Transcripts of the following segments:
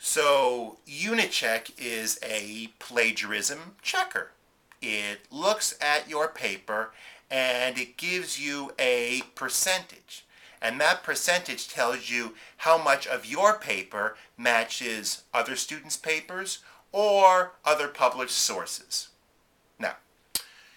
So Unicheck is a plagiarism checker. It looks at your paper and it gives you a percentage. And that percentage tells you how much of your paper matches other students' papers or other published sources. Now,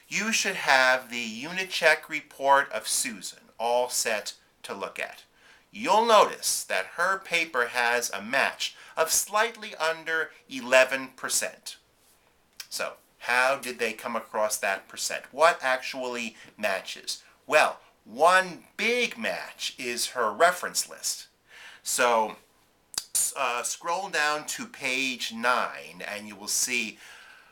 you should have the Unicheck report of Susan all set to look at. You'll notice that her paper has a match of slightly under 11%. So, how did they come across that percent? What actually matches? Well, one big match is her reference list. So, scroll down to page 9 and you will see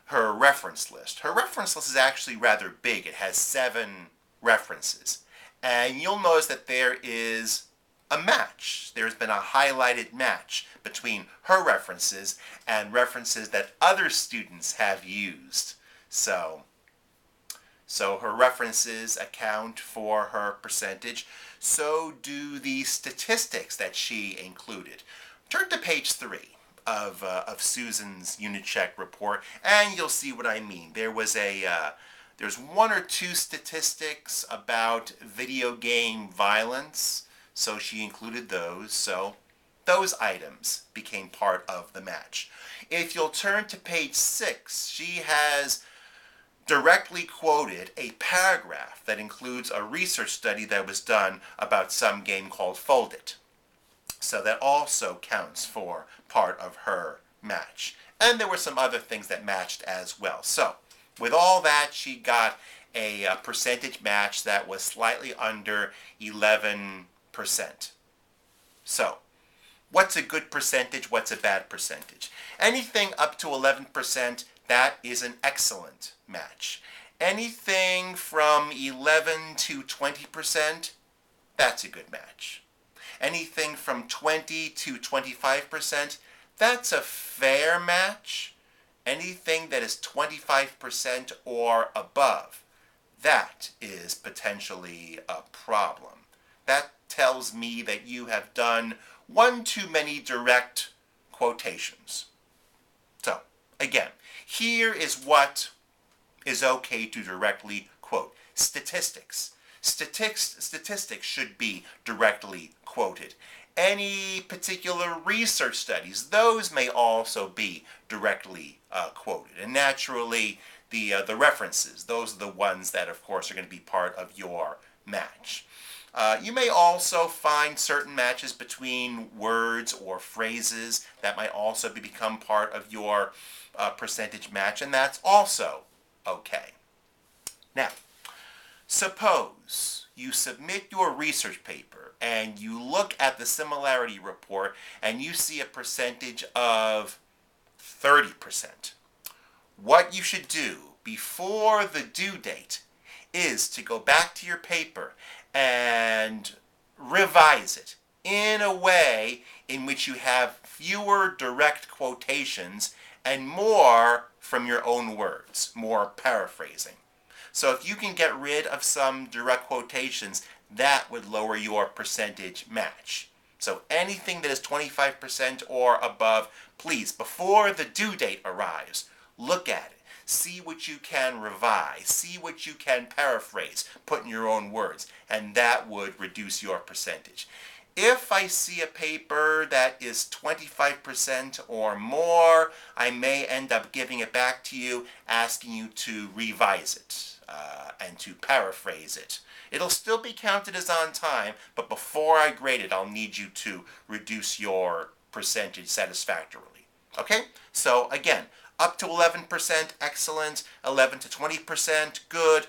her reference list. Her reference list is actually rather big. It has 7 references. And you'll notice that there is a match. There's been a highlighted match between her references and references that other students have used. So her references account for her percentage. So do the statistics that she included. Turn to page 3 of Susan's Unicheck report, and you'll see what I mean. There's 1 or 2 statistics about video game violence, so she included those. So those items became part of the match. If you'll turn to page 6, she has directly quoted a paragraph that includes a research study that was done about some game called Fold It. So that also counts for part of her match. And there were some other things that matched as well. So with all that, she got a percentage match that was slightly under 11%. So what's a good percentage? What's a bad percentage? Anything up to 11%, that is an excellent match. Anything from 11 to 20%, that's a good match. Anything from 20 to 25%, that's a fair match. Anything that is 25% or above, that is potentially a problem. That tells me that you have done one too many direct quotations. So, again, here is what is okay to directly quote. Statistics. Statistics should be directly quoted. Any particular research studies, those may also be directly quoted. And naturally, the references, those are the ones that, of course, are going to be part of your match. You may also find certain matches between words or phrases that might also become part of your percentage match, and that's also okay. Now, suppose you submit your research paper and you look at the similarity report and you see a percentage of 30%. What you should do before the due date is to go back to your paper and revise it in a way in which you have fewer direct quotations and more from your own words, more paraphrasing. So if you can get rid of some direct quotations, that would lower your percentage match. So anything that is 25% or above, please, before the due date arrives, look at it. See what you can revise. See what you can paraphrase, put in your own words, and that would reduce your percentage. If I see a paper that is 25% or more, I may end up giving it back to you, asking you to revise it and to paraphrase it. It'll still be counted as on time, but before I grade it, I'll need you to reduce your percentage satisfactorily. Okay? So again, up to 11%, excellent. 11 to 20%, good.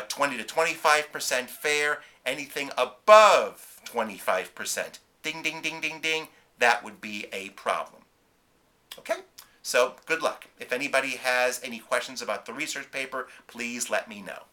20 to 25%, fair. Anything above 25%, ding, ding, ding, ding, ding, that would be a problem. Okay? So, good luck. If anybody has any questions about the research paper, please let me know.